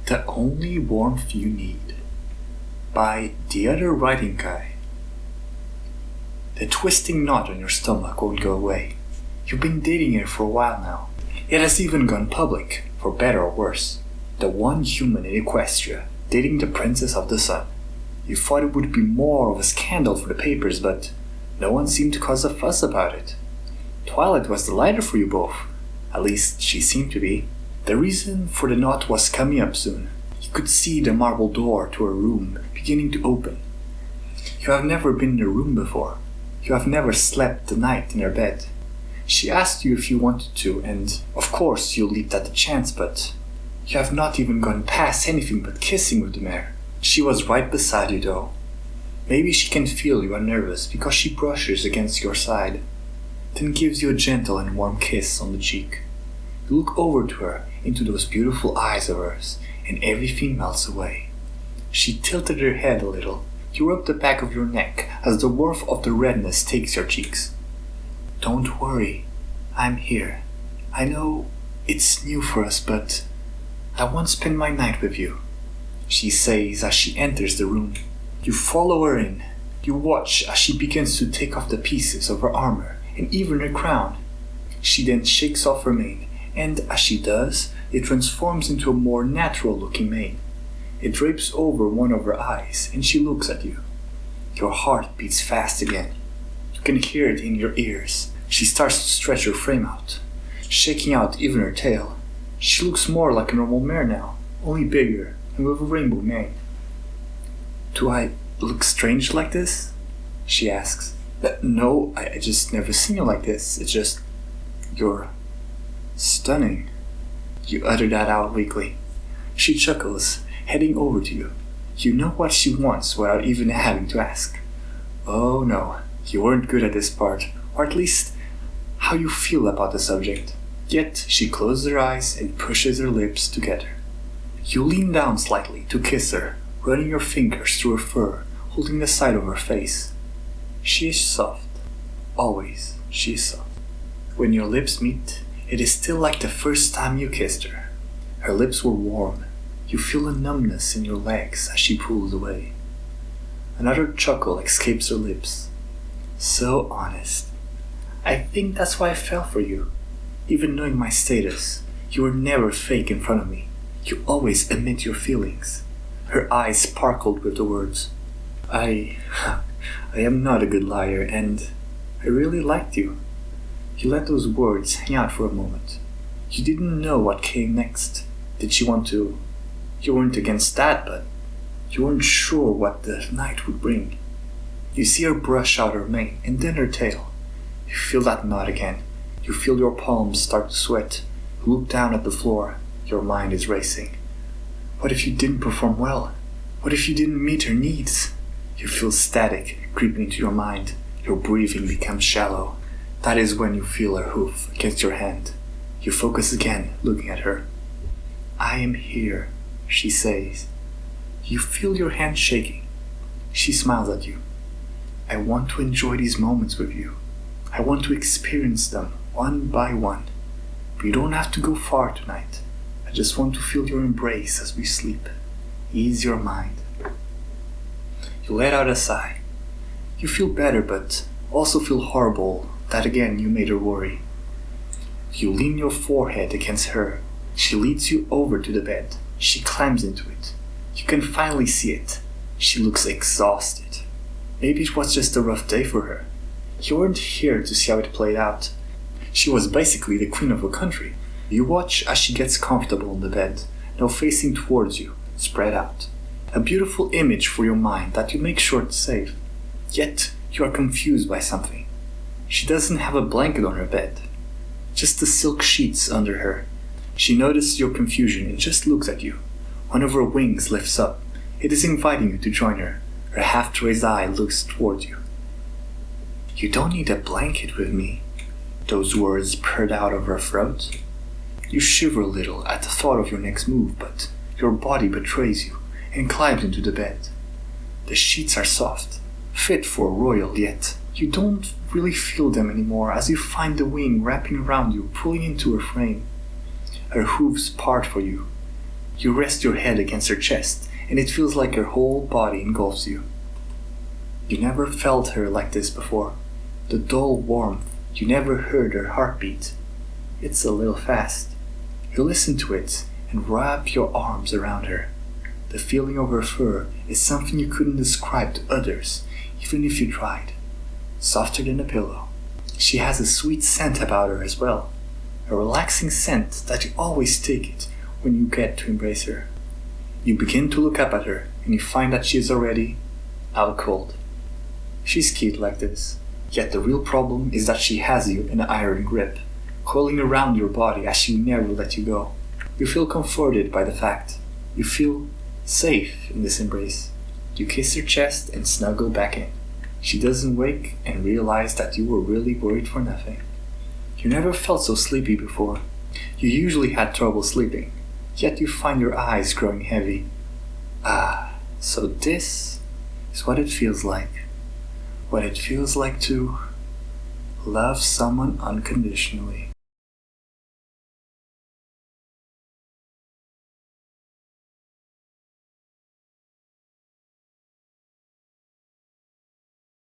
The Only Warmth You Need by The Other Writing Guy. The twisting knot on your stomach won't go away. You've been dating her for a while now. It has even gone public, for better or worse. The one human in Equestria, dating the Princess of the Sun. You thought it would be more of a scandal for the papers, but no one seemed to cause a fuss about it. Twilight was delighted for you both. At least she seemed to be. The reason for the knot was coming up soon. You could see the marble door to her room beginning to open. You have never been in her room before. You have never slept the night in her bed. She asked you if you wanted to, and of course you leaped at the chance, but you have not even gone past anything but kissing with the mare. She was right beside you though. Maybe she can feel you are nervous because she brushes against your side, then gives you a gentle and warm kiss on the cheek. You look over to her, into those beautiful eyes of hers, and everything melts away. She tilted her head a little. You rub the back of your neck as the warmth of the redness takes your cheeks. Don't worry, I'm here. I know it's new for us, but I want to spend my night with you, she says as she enters the room. You follow her in. You watch as she begins to take off the pieces of her armor and even her crown. She then shakes off her mane, and as she does, it transforms into a more natural-looking mane. It drapes over one of her eyes, and she looks at you. Your heart beats fast again. You can hear it in your ears. She starts to stretch her frame out, shaking out even her tail. She looks more like a normal mare now, only bigger and with a rainbow mane. Do I look strange like this? She asks. No, I just never seen you like this. It's just, you're stunning. You utter that out weakly. She chuckles, heading over to you. You know what she wants without even having to ask. Oh no, you weren't good at this part, or at least how you feel about the subject. Yet she closes her eyes and pushes her lips together. You lean down slightly to kiss her, running your fingers through her fur, holding the side of her face. She is soft. Always she is soft. When your lips meet, it is still like the first time you kissed her. Her lips were warm. You feel a numbness in your legs as she pulls away. Another chuckle escapes her lips. So honest. I think that's why I fell for you. Even knowing my status, you were never fake in front of me. You always admit your feelings. Her eyes sparkled with the words. I am not a good liar, and I really liked you. You let those words hang out for a moment. You didn't know what came next. Did she want to? You weren't against that, but you weren't sure what the night would bring. You see her brush out her mane and then her tail. You feel that knot again. You feel your palms start to sweat. You look down at the floor. Your mind is racing. What if you didn't perform well? What if you didn't meet her needs? You feel static creeping into your mind. Your breathing becomes shallow. That is when you feel her hoof against your hand. You focus again, looking at her. I am here, she says. You feel your hand shaking. She smiles at you. I want to enjoy these moments with you. I want to experience them one by one. But you don't have to go far tonight. I just want to feel your embrace as we sleep. Ease your mind. You let out a sigh. You feel better, but also feel horrible that again you made her worry. You lean your forehead against her. She leads you over to the bed. She climbs into it. You can finally see it. She looks exhausted. Maybe it was just a rough day for her. You weren't here to see how it played out. She was basically the queen of her country. You watch as she gets comfortable in the bed, now facing towards you, spread out. A beautiful image for your mind that you make sure to save. Yet you are confused by something. She doesn't have a blanket on her bed, just the silk sheets under her. She notices your confusion and just looks at you. One of her wings lifts up. It is inviting you to join her. Her half-raised eye looks towards you. You don't need a blanket with me. Those words purred out of her throat. You shiver a little at the thought of your next move, but your body betrays you and climbs into the bed. The sheets are soft, fit for a royal, yet you don't really feel them anymore as you find the wing wrapping around you, pulling into her frame. Her hooves part for you. You rest your head against her chest, and it feels like her whole body engulfs you. You never felt her like this before. The dull warmth, you never heard her heartbeat. It's a little fast. You listen to it and wrap your arms around her. The feeling of her fur is something you couldn't describe to others, even if you tried. Softer than a pillow. She has a sweet scent about her as well. A relaxing scent that you always take it when you get to embrace her. You begin to look up at her and you find that she is already out cold. She's cute like this, yet the real problem is that she has you in an iron grip, coiling around your body as she never let you go. You feel comforted by the fact. You feel safe in this embrace. You kiss her chest and snuggle back in. She doesn't wake and realize that you were really worried for nothing. You never felt so sleepy before. You usually had trouble sleeping, yet you find your eyes growing heavy. So this is what it feels like. What it feels like to love someone unconditionally.